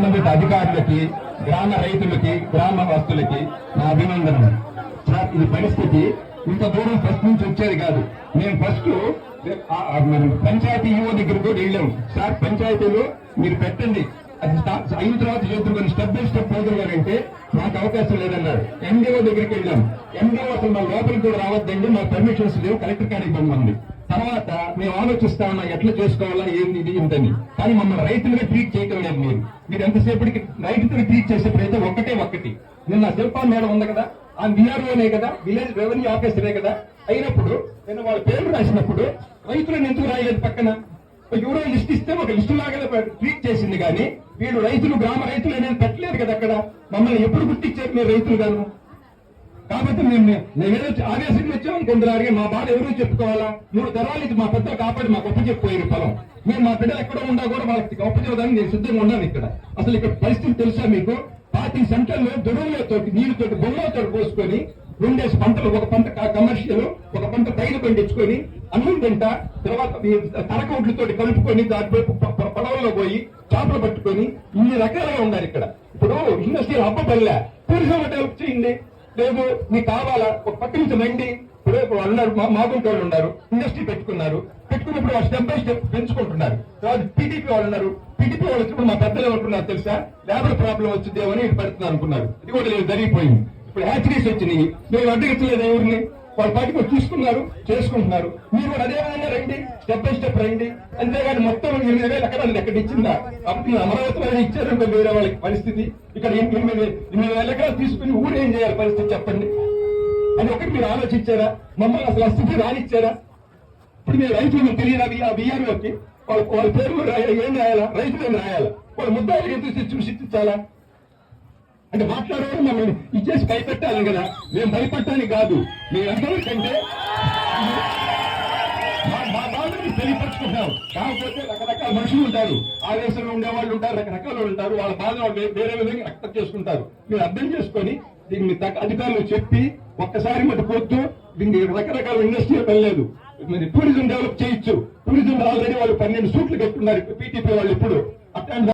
సంబంధిత అధికారులకి, గ్రామ రైతులకి, గ్రామ వాస్తులకి నా అభినందనం. సార్, ఇది పరిస్థితి ఇంత దూరం ఫస్ట్ నుంచి వచ్చేది కాదు. మేము ఫస్ట్ పంచాయతీ ఈవో దగ్గర కూడా వెళ్ళాం. సార్, పంచాయతీలో మీరు పెట్టండి, అది అయిన తర్వాత చేతులు స్టెప్ బై స్టెప్ పోతున్నారంటే మాకు అవకాశం లేదన్నారు. ఎండిఓ దగ్గరికి వెళ్ళాం. ఎండిఓ అసలు మా లోపలికి కూడా రావద్దండి, మా పర్మిషన్స్ లేవు, కలెక్టర్ గారికి పంపండి. తర్వాత మేము ఆలోచిస్తా ఉన్నా ఎట్లా చేసుకోవాలా, ఏంది ఇది ఇంతని. కానీ మమ్మల్ని రైతులుగా ట్రీట్ చేయటం లేదు. మీరు ఎంతసేపటికి రైతులుగా ట్రీట్ చేసేప్పుడైతే ఒక్కటి నిన్న శిల్పా మేడం ఉంది కదా, ఆ విఆర్ఓనే కదా, విలేజ్ రెవెన్యూ ఆఫీసరే కదా. అయినప్పుడు నేను వాళ్ళ పేర్లు రాసినప్పుడు రైతులను ఎందుకు రాయలేదు? పక్కన ఎవరో లిస్ట్ ఇస్తే ఒక లిస్టు లాగా ట్రీట్ చేసింది. కానీ వీళ్ళు రైతులు, గ్రామ రైతులు అనేది పెట్టలేదు కదా. అక్కడ మమ్మల్ని ఎప్పుడు గుర్తించారు మీరు రైతులు గాను? కాబట్టి మేము ఏదో ఆవేశంగా వచ్చామనుకుంటున్నారు. అడిగి మా బాధ ఎవరు చెప్పుకోవాలా? 3 తరాలు ఇది మా పెద్దలు కాపాడి మాకు ఒప్పచెప్పిపోయారు పొలం. మేము మా బిడ్డలు ఎక్కడ ఉండా కూడా వాళ్ళకి ఒప్పచెప్పడానికి నేను సిద్ధంగా ఉన్నాను. అసలు ఇక్కడ పరిస్థితి తెలుసా మీకు? 40 సెంటర్లు దొరువులతో, నీళ్ళతో, బొమ్మలతో పోసుకొని 2 పంటలు, ఒక పంట కమర్షియల్, ఒక పంట రైలు పండించుకొని అన్నం తింటా, తర్వాత తరకౌట్లతో కలుపుకొని దాని పడవల్లో పోయి చేపలు పట్టుకొని ఇన్ని రకాలుగా ఉన్నారు ఇక్కడ. ఇప్పుడు ఇండస్ట్రీ అబ్బపల్లె, టూరిజం డెవలప్ చేయండి. లేదు మీకు కావాలా? ఒక పక్క నుంచి రండి. ఇప్పుడు వాళ్ళు ఉన్నారు, మాగుంటి వాళ్ళు ఉన్నారు, ఇండస్ట్రీ పెట్టుకున్నప్పుడు వాళ్ళు స్టెప్ బై స్టెప్ పెంచుకుంటున్నారు. తర్వాత టీడీపీ వాళ్ళు ఉన్నారు. టీడీపీ వాళ్ళు వచ్చినప్పుడు మా పెద్దలు ఏమంటున్నారు తెలుసా? లేబర్ ప్రాబ్లం వచ్చిందేమని ఇది పెడుతున్నారు అనుకున్నారు. ఇది కూడా లేదు, జరిగిపోయింది. ఇప్పుడు హ్యాచరీస్ వచ్చినాయి. మేము అడ్డగించలేదు ఎవరిని. వాళ్ళ పార్టీకి తీసుకున్నారు, చేసుకుంటున్నారు. మీరు కూడా అదే విధంగా రండి, స్టెప్ బై స్టెప్ రండి. అంతేగాని మొత్తం 8,000 ఎకరాలు ఎక్కడ ఇచ్చిందా? అప్పుడు అమరావతిలో ఇచ్చారు వేరే వాళ్ళకి పరిస్థితి. ఇక్కడ 8,000 ఎకరాలు తీసుకుని ఊరు ఏం చేయాలి పరిస్థితి చెప్పండి. అని ఒకటి మీరు ఆలోచించారా? మమ్మల్ని అసలు ఆ స్థితి రానిచ్చారా? ఇప్పుడు మీరు రైతులు తెలియదు. ఆ బీఆర్ఓకి వాళ్ళ పేరు ఏం రాయాలా? రైతులు ఏం రాయాలా? వాళ్ళ ముద్దాయిలు ఏం శిక్షించాలా? అంటే మాట్లాడేవారు మమ్మల్ని ఇచ్చేసి భయపెట్టాలి కదా. మేము భయపడటానికి కాదు, మేము ఎంతవరకంటే మా బాధని తెలియపరుచుకుంటాం. కాకపోతే రకరకాల మనుషులు ఉంటారు, ఆవేశంలో ఉండేవాళ్ళు ఉంటారు, రకరకాలు ఉంటారు. వాళ్ళ బాధ వేరే విధంగా అర్థం చేసుకుంటారు. మీరు అర్థం చేసుకొని దీన్ని అధికారులు చెప్పి ఒక్కసారి మటు పొద్దు దీనికి రకరకాల ఇండస్ట్రీ వెళ్ళలేదు. మరి టూరిజం డెవలప్ చేయొచ్చు. టూరిజం ఆల్రెడీ వాళ్ళు 12 సూట్లు కట్టున్నారు పీటీపీ వాళ్ళు. ఇప్పుడు అట్లాంటి